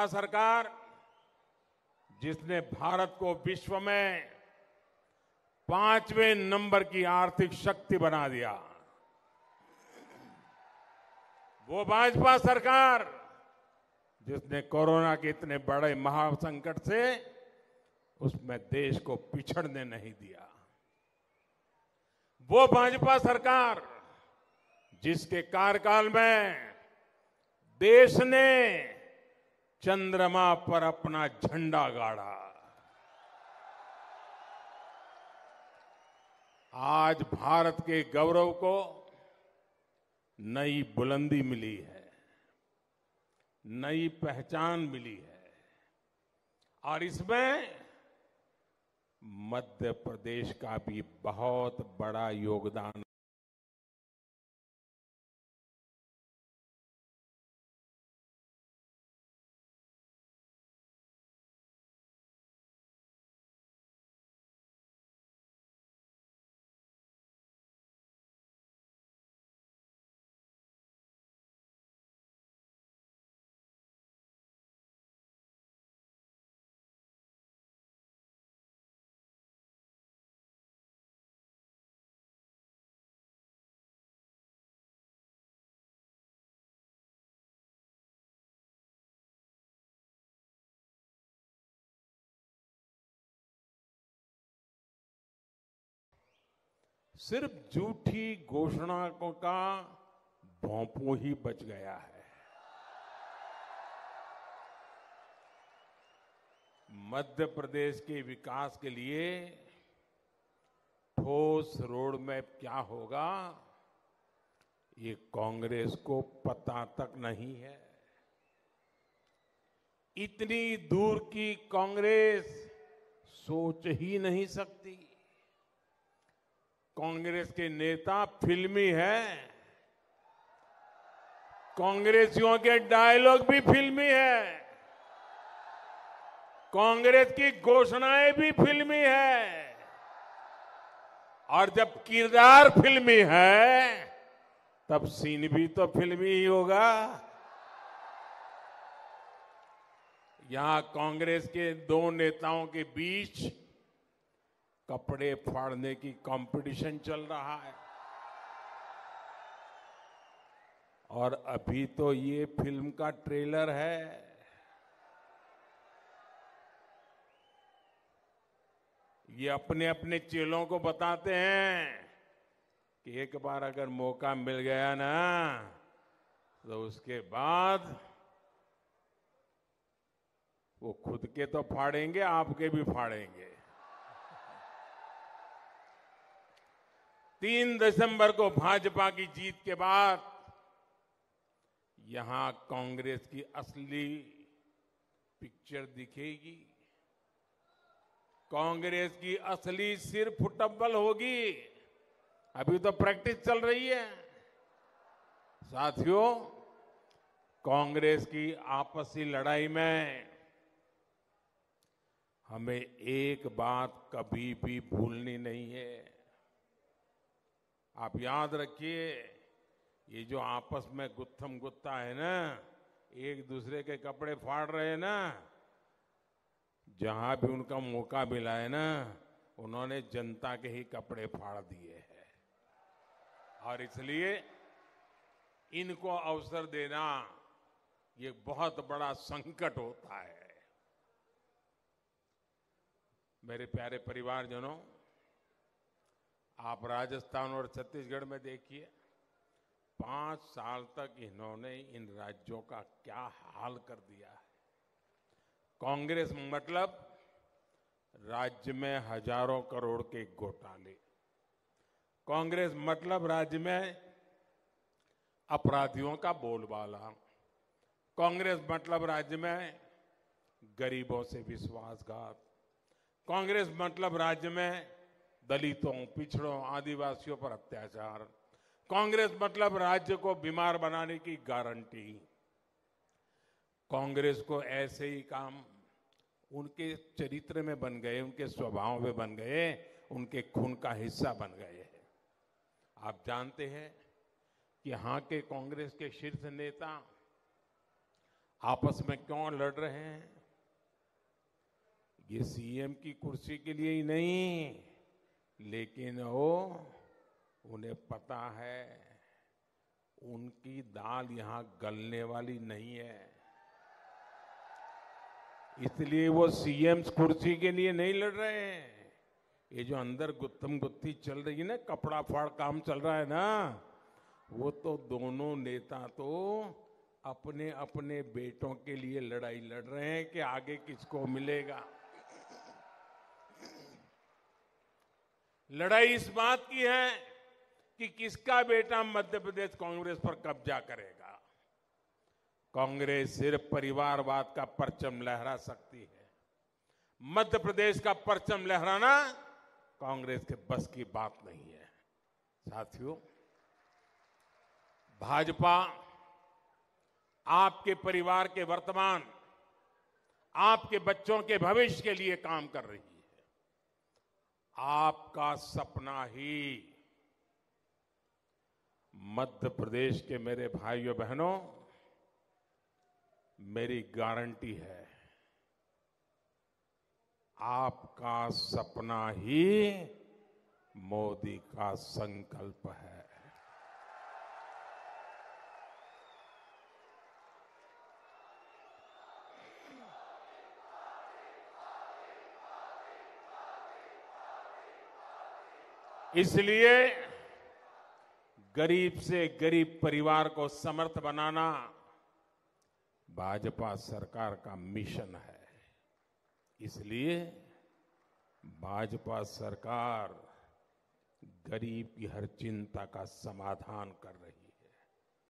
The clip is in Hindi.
भाजपा सरकार जिसने भारत को विश्व में 5वें नंबर की आर्थिक शक्ति बना दिया, वो भाजपा सरकार जिसने कोरोना के इतने बड़े महासंकट से उसमें देश को पिछड़ने नहीं दिया, वो भाजपा सरकार जिसके कार्यकाल में देश ने चंद्रमा पर अपना झंडा गाड़ा। आज भारत के गौरव को नई बुलंदी मिली है, नई पहचान मिली है और इसमें मध्य प्रदेश का भी बहुत बड़ा योगदान। सिर्फ झूठी घोषणाओं का भोंपू ही बच गया है। मध्य प्रदेश के विकास के लिए ठोस रोड मैप क्या होगा, ये कांग्रेस को पता तक नहीं है। इतनी दूर की कांग्रेस सोच ही नहीं सकती। कांग्रेस के नेता फिल्मी हैं, कांग्रेसियों के डायलॉग भी फिल्मी है, कांग्रेस की घोषणाएं भी फिल्मी है और जब किरदार फिल्मी है तब सीन भी तो फिल्मी ही होगा। यहां कांग्रेस के दो नेताओं के बीच कपड़े फाड़ने की कंपटीशन चल रहा है और अभी तो ये फिल्म का ट्रेलर है। ये अपने अपने चेलों को बताते हैं कि एक बार अगर मौका मिल गया ना तो उसके बाद वो खुद के तो फाड़ेंगे, आपके भी फाड़ेंगे। 3 दिसंबर को भाजपा की जीत के बाद यहां कांग्रेस की असली पिक्चर दिखेगी। कांग्रेस की असली सिर फुटबॉल होगी। अभी तो प्रैक्टिस चल रही है। साथियों, कांग्रेस की आपसी लड़ाई में हमें एक बात कभी भी भूलनी नहीं है। आप याद रखिए, ये जो आपस में गुत्थम गुत्ता है ना, एक दूसरे के कपड़े फाड़ रहे हैं ना, जहां भी उनका मौका मिला है ना, उन्होंने जनता के ही कपड़े फाड़ दिए हैं और इसलिए इनको अवसर देना ये बहुत बड़ा संकट होता है। मेरे प्यारे परिवारजनों, आप राजस्थान और छत्तीसगढ़ में देखिए, 5 साल तक इन्होंने इन राज्यों का क्या हाल कर दिया है। कांग्रेस मतलब राज्य में हजारों करोड़ के घोटाले, कांग्रेस मतलब राज्य में अपराधियों का बोलबाला, कांग्रेस मतलब राज्य में गरीबों से विश्वासघात, कांग्रेस मतलब राज्य में दलितों, पिछड़ों, आदिवासियों पर अत्याचार, कांग्रेस मतलब राज्य को बीमार बनाने की गारंटी। कांग्रेस को ऐसे ही काम उनके चरित्र में बन गए, उनके स्वभाव में बन गए, उनके खून का हिस्सा बन गए हैं। आप जानते हैं कि यहां के कांग्रेस के शीर्ष नेता आपस में क्यों लड़ रहे हैं? ये सीएम की कुर्सी के लिए ही नहीं, लेकिन उन्हें पता है उनकी दाल यहां गलने वाली नहीं है, इसलिए वो सीएम कुर्सी के लिए नहीं लड़ रहे हैं। ये जो अंदर गुत्थम गुत्थी चल रही है ना, कपड़ा फाड़ काम चल रहा है ना, वो तो दोनों नेता तो अपने अपने बेटों के लिए लड़ाई लड़ रहे हैं कि आगे किसको मिलेगा। लड़ाई इस बात की है कि किसका बेटा मध्य प्रदेश कांग्रेस पर कब्जा करेगा। कांग्रेस सिर्फ परिवारवाद का परचम लहरा सकती है, मध्य प्रदेश का परचम लहराना कांग्रेस के बस की बात नहीं है। साथियों, भाजपा आपके परिवार के वर्तमान, आपके बच्चों के भविष्य के लिए काम कर रही है। आपका सपना ही मध्य प्रदेश के मेरे भाइयों बहनों, मेरी गारंटी है, आपका सपना ही मोदी का संकल्प है। इसलिए गरीब से गरीब परिवार को समर्थ बनाना भाजपा सरकार का मिशन है। इसलिए भाजपा सरकार गरीब की हर चिंता का समाधान कर रही है।